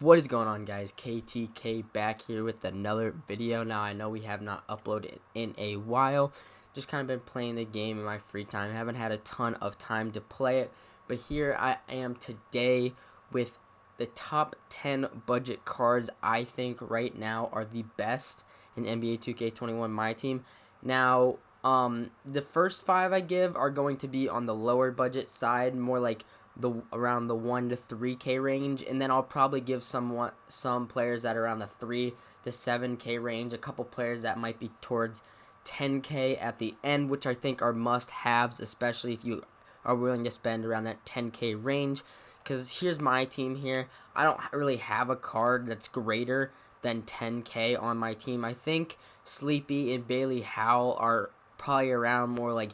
What is going on, guys? KTK back here with another video. Now, I know we have not uploaded in a while. Just kind of been playing the game in my free time. Haven't had a ton of time to play it. But here I am today with the top 10 budget cards I think right now are the best in NBA 2K21 MyTeam. Now, the first 5 I give are going to be on the lower budget side, more like around the 1 to 3K range, and then I'll probably give some players that are around the 3 to 7K range, a couple players that might be towards 10K at the end, which I think are must-haves, especially if you are willing to spend around that 10K range. Because here's my team here. I don't really have a card that's greater than 10K on my team. I think Sleepy and Bailey Howell are probably around more like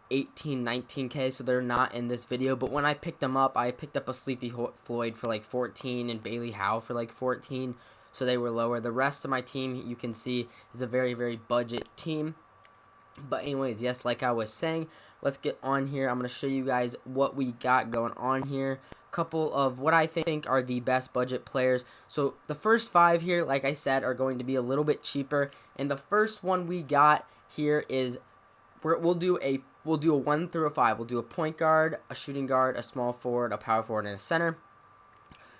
18, 19K, so they're not in this video. But when I picked them up, I picked up a Sleepy Floyd for like 14 and Bailey Howell for like 14, so they were lower. The rest of my team, you can see, is a very, very budget team. But anyways, yes, like I was saying, let's get on here. I'm going to show you guys what we got going on here. A couple of what I think are the best budget players. So the first 5 here, like I said, are going to be a little bit cheaper. And the first one we got here is we'll do a 1 through a 5. We'll do a point guard, a shooting guard, a small forward, a power forward, and a center.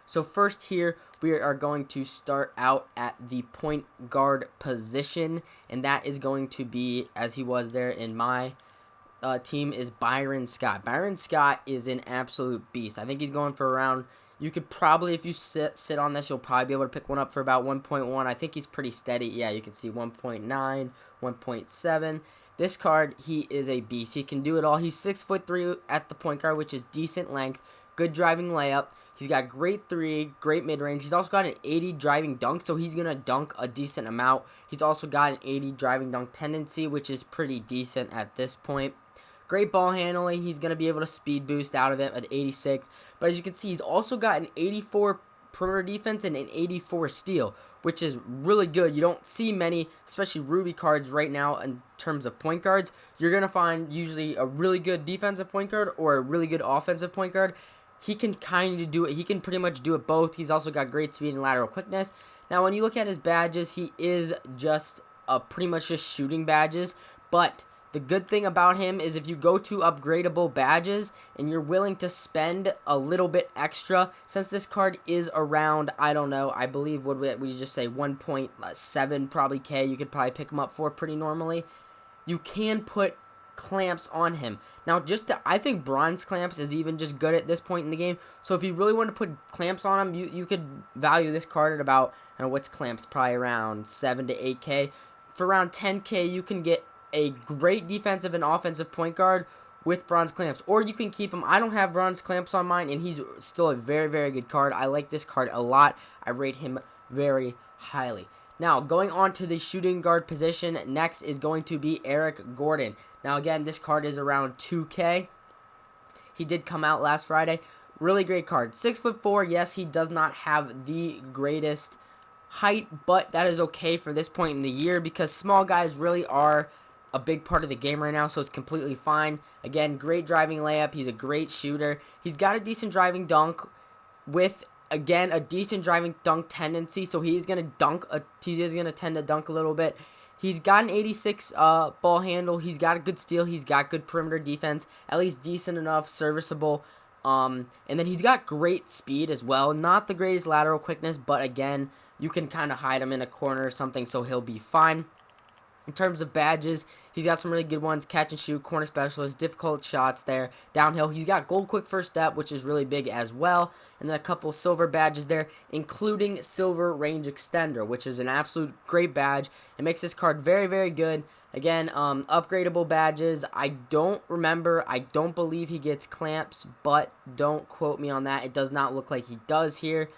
So first here, we are going to start out at the point guard position, and that is going to be, as he was there in my team, is Byron Scott. Byron Scott is an absolute beast. I think he's going for around, you could probably, if you sit on this, you'll probably be able to pick one up for about 1.1. I think he's pretty steady. Yeah, you can see 1.9, 1.7. This card, he is a beast. He can do it all. He's 6'3" at the point guard, which is decent length, good driving layup. He's got great 3, great mid-range. He's also got an 80 driving dunk, so he's going to dunk a decent amount. He's also got an 80 driving dunk tendency, which is pretty decent at this point. Great ball handling. He's going to be able to speed boost out of it at 86. But as you can see, he's also got an 84 perimeter defense and an 84 steal, which is really good. You don't see many, especially Ruby cards right now in terms of point guards. You're going to find usually a really good defensive point guard or a really good offensive point guard. He can kind of do it. He can pretty much do it both. He's also got great speed and lateral quickness. Now, when you look at his badges, he is just pretty much just shooting badges. But the good thing about him is if you go to upgradable badges and you're willing to spend a little bit extra, since this card is around, I don't know, I believe, would we just say 1.7 probably K, you could probably pick him up for pretty normally. You can put clamps on him. Now, I think bronze clamps is even just good at this point in the game. So if you really want to put clamps on him, you could value this card at about, I don't know, what's clamps? Probably around 7 to 8K. For around 10K, you can get a great defensive and offensive point guard with bronze clamps. Or you can keep him. I don't have bronze clamps on mine, and he's still a very, very good card. I like this card a lot. I rate him very highly. Now, going on to the shooting guard position, next is going to be Eric Gordon. Now, again, this card is around 2K. He did come out last Friday. Really great card. 6'4". Yes, he does not have the greatest height, but that is okay for this point in the year because small guys really are a big part of the game right now, so it's completely fine. Again, great driving layup. He's a great shooter. He's got a decent driving dunk with, again, a decent driving dunk tendency, so he is going to tend to dunk a little bit. He's got an 86 ball handle. He's got a good steal. He's got good perimeter defense, at least decent enough, serviceable. And then he's got great speed as well. Not the greatest lateral quickness, but again, you can kind of hide him in a corner or something, so he'll be fine. In terms of badges, he's got some really good ones. Catch and shoot, corner specialist, difficult shots there. Downhill, he's got gold quick first step, which is really big as well. And then a couple silver badges there, including silver range extender, which is an absolute great badge. It makes this card very, very good. Again, upgradable badges. I don't believe he gets clamps, but don't quote me on that. It does not look like he does here.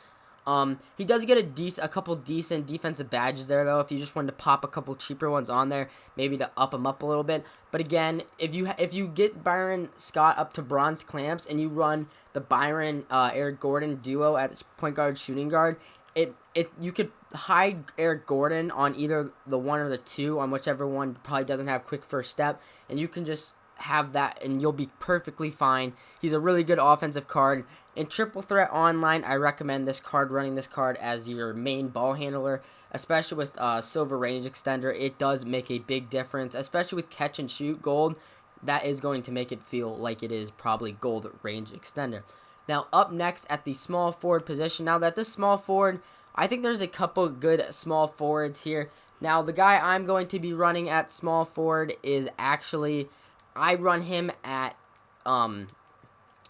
He does get a couple decent defensive badges there, though, if you just wanted to pop a couple cheaper ones on there, maybe to up him up a little bit. But again, if you get Byron Scott up to bronze clamps and you run the Byron Eric Gordon duo at point guard shooting guard, you could hide Eric Gordon on either the 1 or the 2, on whichever one probably doesn't have quick first step, and you can just have that, and you'll be perfectly fine. He's a really good offensive card. In Triple Threat Online, I recommend this card, running this card as your main ball handler, especially with Silver Range Extender. It does make a big difference, especially with Catch and Shoot Gold. That is going to make it feel like it is probably Gold Range Extender. Now, up next at the small forward position. Now, that this small forward, I think there's a couple good small forwards here. Now, the guy I'm going to be running at small forward is actually, I run him at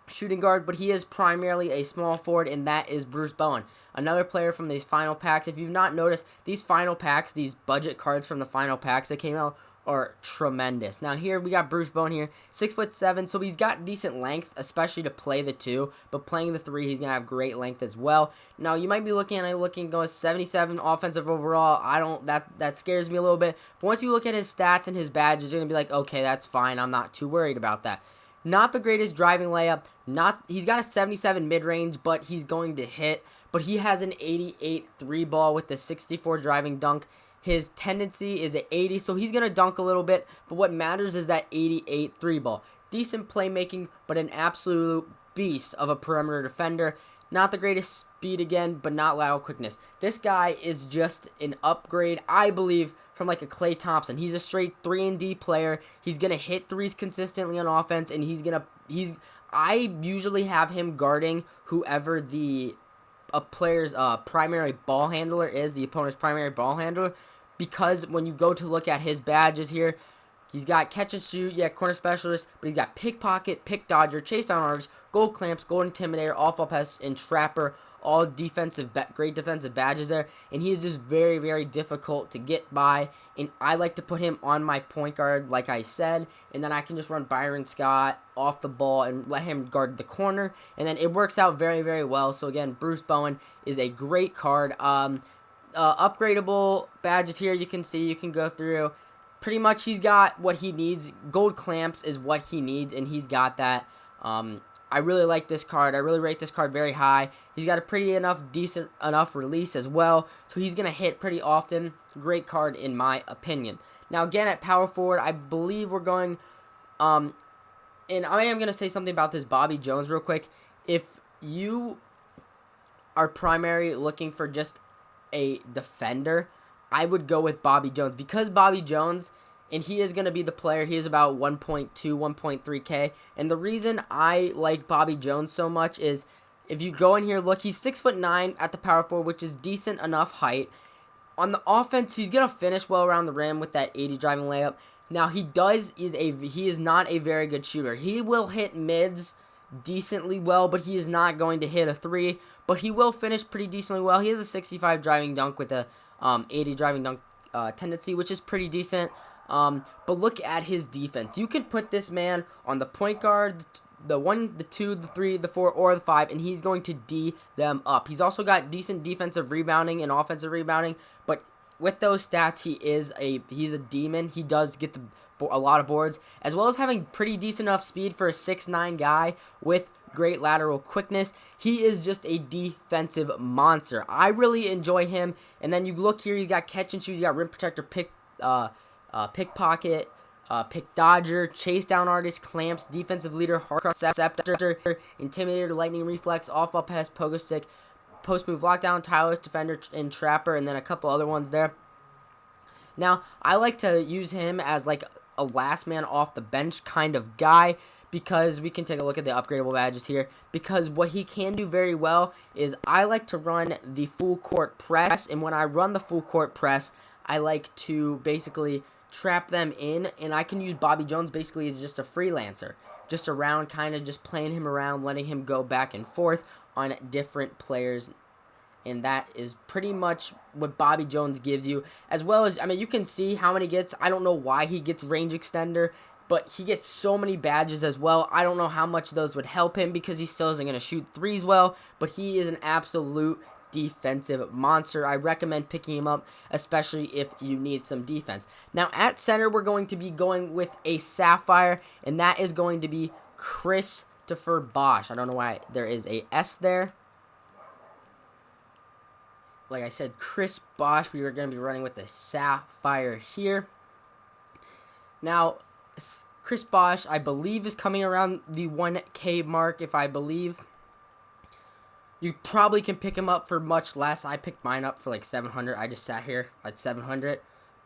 shooting guard, but he is primarily a small forward, and that is Bruce Bowen, another player from these final packs. If you've not noticed, these final packs, these budget cards from the final packs that came out, are tremendous. Now here we got Bruce Bowen here, 6'7", so he's got decent length, especially to play the 2, but playing the 3, he's gonna have great length as well. Now you might be looking going 77 offensive overall. That scares me a little bit. But once you look at his stats and his badges, you're gonna be like, okay, that's fine. I'm not too worried about that. Not the greatest driving layup. He's got a 77 mid range, but he's going to hit. But he has an 88 3 ball with the 64 driving dunk. His tendency is at 80, so he's going to dunk a little bit, but what matters is that 88 3 ball. Decent playmaking, but an absolute beast of a perimeter defender. Not the greatest speed again, but not lateral quickness. This guy is just an upgrade, I believe, from like a Klay Thompson. He's a straight 3-and-D player. He's going to hit threes consistently on offense, and I usually have him guarding whoever a player's primary ball handler is, the opponent's primary ball handler, because when you go to look at his badges here, he's got catch and shoot, corner specialist, but he's got pickpocket, pick dodger, chase down artist, gold clamps, gold intimidator, off ball pass, and trapper, all great defensive badges there, and he is just very, very difficult to get by, and I like to put him on my point guard, like I said, and then I can just run Byron Scott off the ball and let him guard the corner, and then it works out very, very well. So again, Bruce Bowen is a great card. Upgradable badges here, you can see, you can go through. Pretty much he's got what he needs. Gold clamps is what he needs, and he's got that. I really like this card. I really rate this card very high. He's got a decent enough release as well, so he's going to hit pretty often. Great card in my opinion. Now again, at power forward, I believe we're going, and I am going to say something about this Bobby Jones real quick. If you are primary looking for just a defender, I would go with Bobby Jones, because Bobby Jones, and he is going to be the player. He is about 1.2, 1.3K. And the reason I like Bobby Jones so much is, if you go in here, look, he's 6'9" at the power forward, which is decent enough height. On the offense, he's going to finish well around the rim with that 80 driving layup. Now, he is not a very good shooter. He will hit mids decently well, but he is not going to hit a 3. But he will finish pretty decently well. He has a 65 driving dunk with a 80 driving dunk tendency, which is pretty decent. But look at his defense. You can put this man on the point guard, the 1, the 2, the 3, the 4, or the 5, and he's going to D them up. He's also got decent defensive rebounding and offensive rebounding, but with those stats, he's a demon. He does get a lot of boards, as well as having pretty decent enough speed for a 6'9" guy with great lateral quickness. He is just a defensive monster. I really enjoy him. And then you look here, you got catch and shoot, you got rim protector, pickpocket, pick dodger, chase down artist, clamps, defensive leader, hard cross scepter, intimidator, lightning reflex, off ball pass, pogo stick, post move lockdown, tireless defender, and trapper, and then a couple other ones there. Now, I like to use him as like a last man off the bench kind of guy, because we can take a look at the upgradable badges here, because what he can do very well is, I like to run the full court press, and when I run the full court press, I like to basically trap them in, and I can use Bobby Jones basically as just a freelancer, just around, kind of just playing him around, letting him go back and forth on different players, and that is pretty much what Bobby Jones gives you, as well as, I mean, you can see how many he gets. I don't know why he gets range extender, but he gets so many badges as well. I don't know how much those would help him, because he still isn't going to shoot threes well, but he is an absolute defensive monster. I recommend picking him up, especially if you need some defense. Now, at center, we're going to be going with a Sapphire, and that is going to be Christopher Bosch. I don't know why there is a S there. Like I said, Chris Bosch, we are going to be running with the Sapphire here. Now, Chris Bosch, I believe, is coming around the 1K mark, if I believe. You probably can pick him up for much less. I picked mine up for like 700. I just sat here at 700.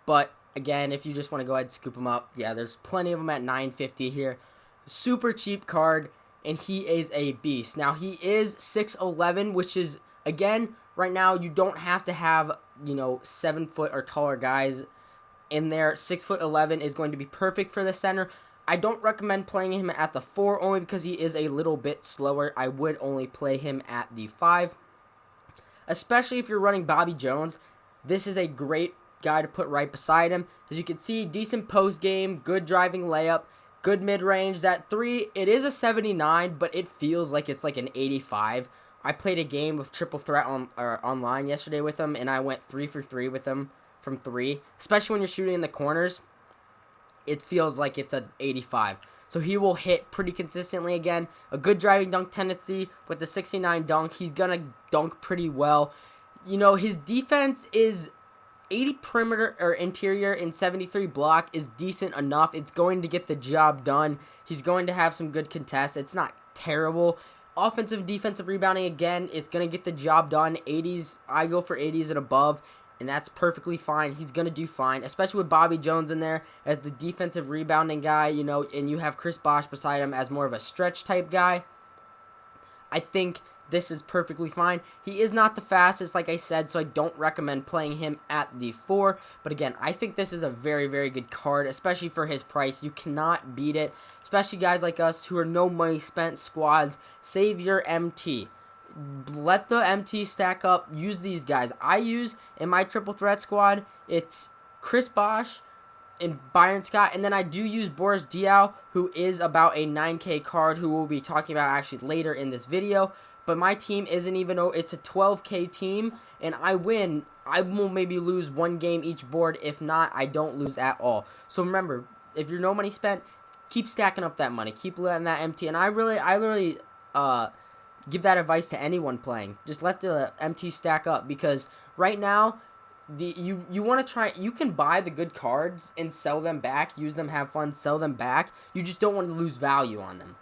But again, if you just want to go ahead and scoop him up, yeah, there's plenty of them at 950 here. Super cheap card, and he is a beast. Now, he is 6'11", which is, again, right now, you don't have to have, 7 foot or taller guys in there. 6'11" is going to be perfect for the center. I don't recommend playing him at the 4 only because he is a little bit slower. I would only play him at the 5. Especially if you're running Bobby Jones. This is a great guy to put right beside him. As you can see, decent post game, good driving layup, good mid-range. That 3, it is a 79, but it feels like it's like an 85. I played a game of triple threat online yesterday with him, and I went 3 for 3 with him from 3. Especially when you're shooting in the corners, it feels like it's an 85. So he will hit pretty consistently again. A good driving dunk tendency with the 69 dunk. He's going to dunk pretty well. His defense is 80 perimeter or interior and 73 block is decent enough. It's going to get the job done. He's going to have some good contests. It's not terrible. Offensive, defensive rebounding, again, it's going to get the job done. 80s, I go for 80s and above. And that's perfectly fine. He's going to do fine, especially with Bobby Jones in there as the defensive rebounding guy, and you have Chris Bosch beside him as more of a stretch type guy. I think this is perfectly fine. He is not the fastest, like I said, so I don't recommend playing him at the 4. But again, I think this is a very, very good card, especially for his price. You cannot beat it, especially guys like us who are no money spent squads. Save your MT. Let the MT stack up. Use these guys. I use in my triple threat squad, it's Chris Bosch and Byron Scott, and then I do use Boris Dia, who is about a 9K card, who we'll be talking about actually later in this video. But my team isn't even, it's a 12K team, and I win. I will maybe lose 1 game each board. If not, I don't lose at all. So remember, if you're no money spent, keep stacking up that money. Keep letting that MT. And I really give that advice to anyone playing. Just let the MT stack up, because right now, you want to try. You can buy the good cards and sell them back, use them, have fun, sell them back. You just don't want to lose value on them.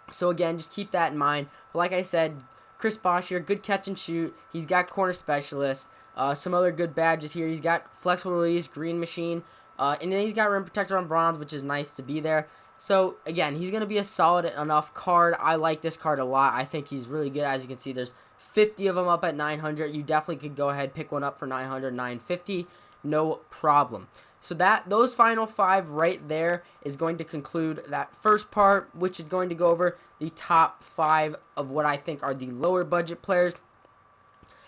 So again, just keep that in mind. But like I said, Chris Bosch here, good catch and shoot. He's got corner specialist. Some other good badges here. He's got flexible release, green machine, and then he's got rim protector on bronze, which is nice to be there. So, again, he's going to be a solid enough card. I like this card a lot. I think he's really good. As you can see, there's 50 of them up at 900. You definitely could go ahead, pick one up for 900, 950. No problem. So those final 5 right there is going to conclude that first part, which is going to go over the top 5 of what I think are the lower budget players.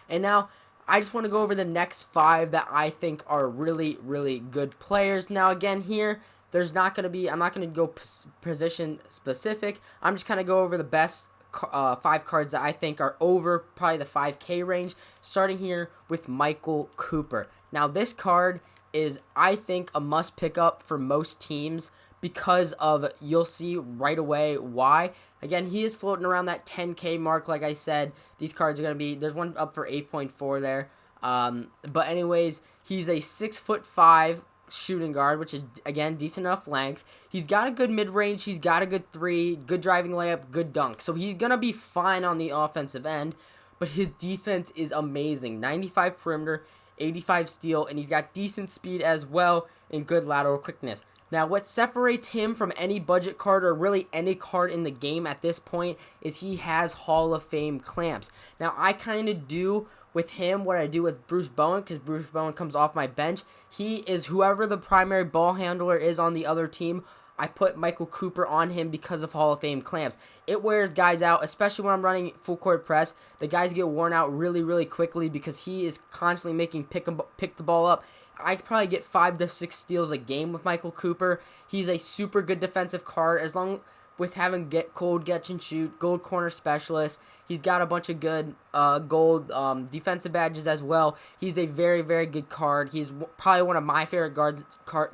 And now, I just want to go over the next 5 that I think are really, really good players. Now, again, here, I'm not going to go position specific. I'm just kind of go over the best 5 cards that I think are over probably the 5K range, starting here with Michael Cooper. Now, this card is, I think, a must pick up for most teams because of, you'll see right away why. Again, he is floating around that 10K mark. Like I said, these cards are going to be, there's one up for 8.4 there. But anyways, he's a 6'5" shooting guard, which is, again, decent enough length. He's got a good mid-range. He's got a good 3, good driving layup, good dunk. So he's going to be fine on the offensive end, but his defense is amazing. 95 perimeter, 85 steal, and he's got decent speed as well and good lateral quickness. Now, what separates him from any budget card or really any card in the game at this point is he has Hall of Fame clamps. Now, I kind of do with him what I do with Bruce Bowen, because Bruce Bowen comes off my bench. He is whoever the primary ball handler is on the other team. I put Michael Cooper on him because of Hall of Fame clamps. It wears guys out, especially when I'm running full court press. The guys get worn out really, really quickly because he is constantly making pick the ball up. I could probably get 5 to 6 steals a game with Michael Cooper. He's a super good defensive card as long with having gold catch and shoot, gold corner specialist. He's got a bunch of good gold defensive badges as well. He's a very, very good card. He's probably one of my favorite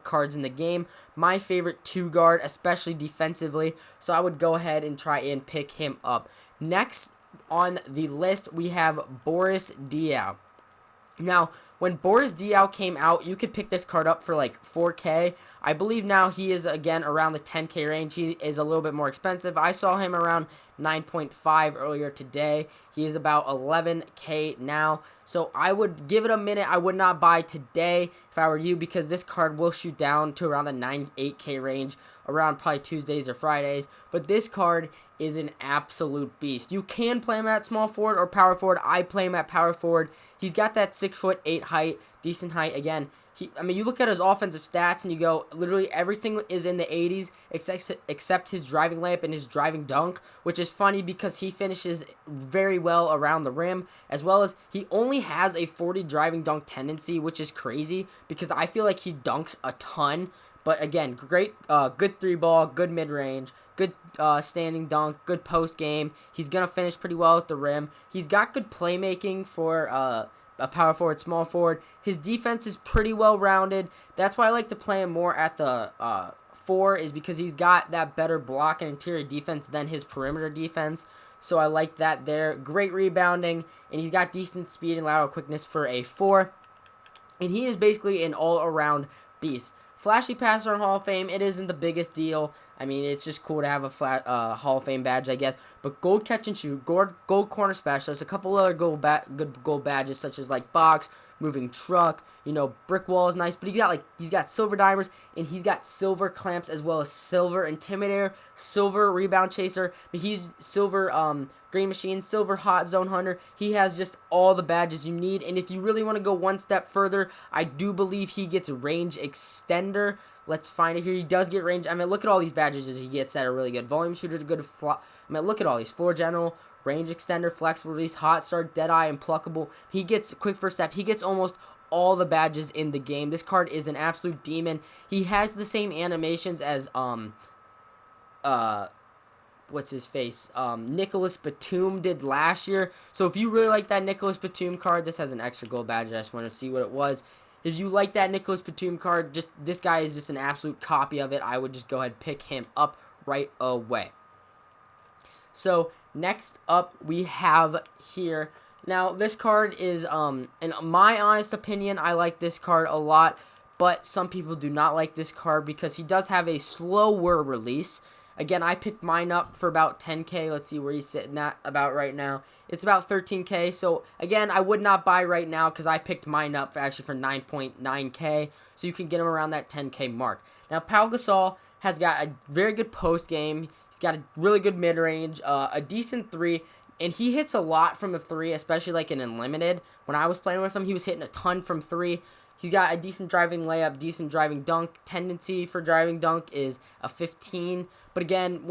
cards in the game. My favorite 2-guard, especially defensively. So I would go ahead and try and pick him up. Next on the list, we have Boris Dia. Now, when Boris Dia came out, you could pick this card up for like 4K. I believe now he is again around the 10K range. He is a little bit more expensive. I saw him around 9.5 earlier today. He is about 11K now. So I would give it a minute. I would not buy today if I were you, because this card will shoot down to around the 8K range around probably Tuesdays or Fridays. But this card is an absolute beast. You can play him at small forward or power forward. I play him at power forward. He's got that 6'8" height, decent height. Again, you look at his offensive stats and you go, literally everything is in the 80s except his driving layup and his driving dunk, which is funny because he finishes very well around the rim, as well as he only has a 40 driving dunk tendency, which is crazy because I feel like he dunks a ton. But again, great, good three ball, good mid range, good standing dunk, good post game. He's gonna finish pretty well at the rim. He's got good playmaking for a power forward, small forward. His defense is pretty well rounded. That's why I like to play him more at the 4, is because he's got that better block and interior defense than his perimeter defense. So I like that there. Great rebounding, and he's got decent speed and lateral quickness for a 4. And he is basically an all-around beast. Flashy passer in Hall of Fame, it isn't the biggest deal. I mean, it's just cool to have a Hall of Fame badge, I guess. But gold catch and shoot, gold corner specialist, a couple other good gold badges such as like box, moving truck, brick wall is nice. But he's got silver dimers, and he's got silver clamps as well as silver intimidator, silver rebound chaser. But he's silver green machine, silver hot zone hunter. He has just all the badges you need. And if you really want to go one step further, I do believe he gets range extender. Let's find it here. He does get range. I mean, look at all these badges he gets that are really good. Volume shooter's good. Look at all these. Floor general, range extender, flexible release, hot start, dead eye, implacable. He gets quick first step. He gets almost all the badges in the game. This card is an absolute demon. He has the same animations as what's his face? Nicholas Batum did last year. So if you really like that Nicholas Batum card, this has an extra gold badge. I just want to see what it was. If you like that Nicholas Batum card, this guy is just an absolute copy of it. I would just go ahead and pick him up right away. So next up we have here. Now this card is, in my honest opinion, I like this card a lot. But some people do not like this card because he does have a slower release. Again, I picked mine up for about 10K. Let's see where he's sitting at about right now. It's about 13K. So, again, I would not buy right now because I picked mine up for 9.9K. So, you can get him around that 10K mark. Now, Pau Gasol has got a very good post game. He's got a really good mid-range, a decent 3. And he hits a lot from the 3, especially like in Unlimited. When I was playing with him, he was hitting a ton from 3. He's got a decent driving layup, decent driving dunk. Tendency for driving dunk is a 15. But again,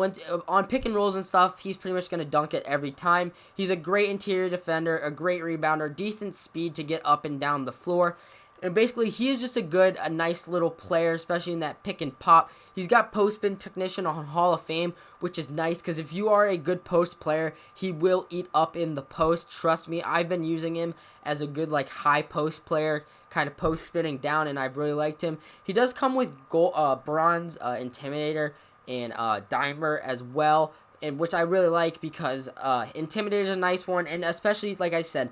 on pick and rolls and stuff, he's pretty much going to dunk it every time. He's a great interior defender, a great rebounder, decent speed to get up and down the floor. And basically, he is just a nice little player, especially in that pick and pop. He's got post spin technician on Hall of Fame, which is nice because if you are a good post player, he will eat up in the post. Trust me, I've been using him as a good high post player, kind of post spinning down, and I've really liked him. He does come with bronze intimidator and dimer as well, and which I really like because intimidator is a nice one, and especially like I said,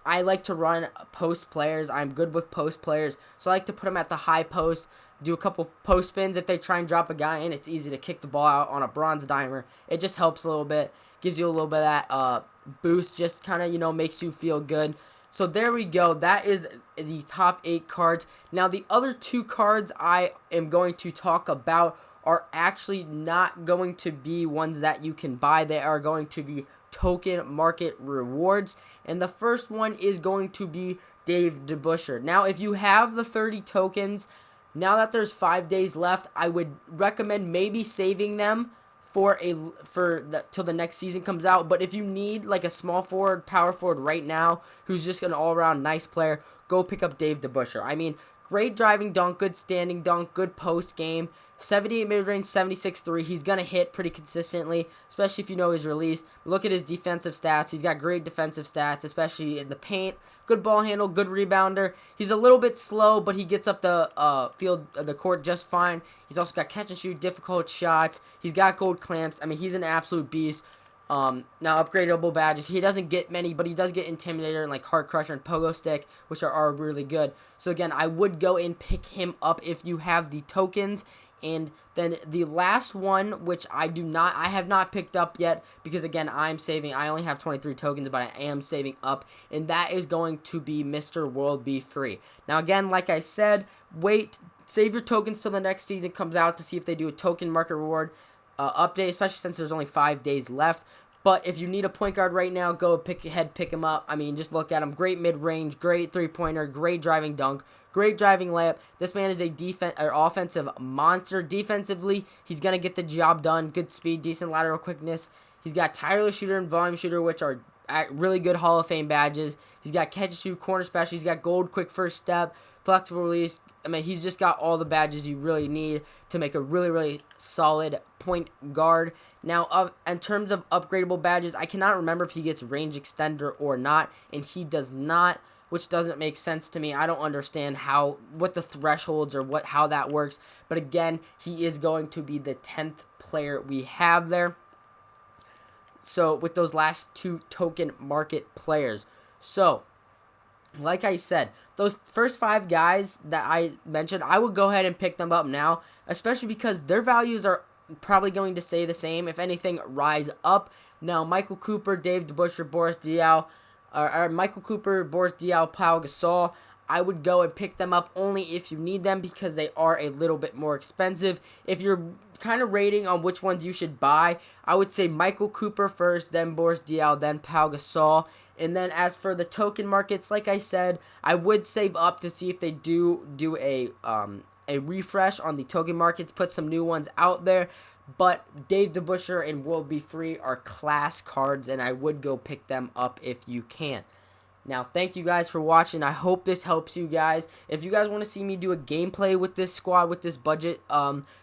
I like to run post players. I'm good with post players, so I like to put them at the high post, do a couple post spins. If they try and drop a guy in, it's easy to kick the ball out on a bronze dimer. It just helps a little bit, gives you a little bit of that boost, just kind of, makes you feel good. So there we go. That is the top 8 cards. Now, the other 2 cards I am going to talk about are actually not going to be ones that you can buy. They are going to be token market rewards. And the first one is going to be Dave DeBusschere. Now, if you have the 30 tokens, now that there's 5 days left, I would recommend maybe saving them till the next season comes out. But if you need a small forward, power forward right now, who's just an all-around nice player, go pick up Dave DeBusschere. I mean, great driving dunk, good standing dunk, good post game. 78 mid-range, 76 3. He's going to hit pretty consistently, especially if you know his release. Look at his defensive stats. He's got great defensive stats, especially in the paint. Good ball handle, good rebounder. He's a little bit slow, but he gets up the the court just fine. He's also got catch and shoot, difficult shots. He's got gold clamps. I mean, he's an absolute beast. Now, upgradable badges, he doesn't get many, but he does get Intimidator and like Heart Crusher and Pogo Stick, which are really good. So again, I would go and pick him up if you have the tokens. And then the last one, which I have not picked up yet, because again, I'm saving. I only have 23 tokens, but I am saving up, and that is going to be Mr. World Be Free. Now again, like I said, save your tokens till the next season comes out to see if they do a token market reward update, especially since there's only 5 days left. But if you need a point guard right now, go pick him up. I mean, just look at him. Great mid-range, great three-pointer, great driving dunk, great driving layup. This man is a offensive monster. Defensively, he's going to get the job done. Good speed, decent lateral quickness. He's got tireless shooter and volume shooter, which are really good Hall of Fame badges. He's got catch and shoot, corner special. He's got gold, quick first step, flexible release. I mean, he's just got all the badges you really need to make a really solid point guard. Now, in terms of upgradable badges, I cannot remember if he gets range extender or not, and he does not, which doesn't make sense to me. I don't understand what the thresholds or how that works. But again, he is going to be the 10th player we have there. So, with those last 2 token market players. So, like I said, those first 5 guys that I mentioned, I would go ahead and pick them up now, especially because their values are probably going to stay the same. If anything, rise up. Now, Michael Cooper, Dave DeBusschere, Boris Dia, or Michael Cooper, Boris Dia, Pau Gasol, I would go and pick them up only if you need them because they are a little bit more expensive. If you're kind of rating on which ones you should buy, I would say Michael Cooper first, then Boris Dia, then Pau Gasol. And then as for the token markets, like I said, I would save up to see if they do a refresh on the token markets, put some new ones out there. But Dave DeBusschere and World Be Free are class cards, and I would go pick them up if you can. Now, thank you guys for watching. I hope this helps you guys. If you guys want to see me do a gameplay with this squad, with this budget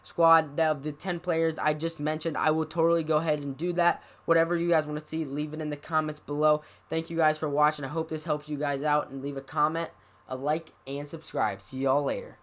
squad of the 10 players I just mentioned, I will totally go ahead and do that. Whatever you guys want to see, leave it in the comments below. Thank you guys for watching. I hope this helps you guys out, and leave a comment, a like, and subscribe. See y'all later.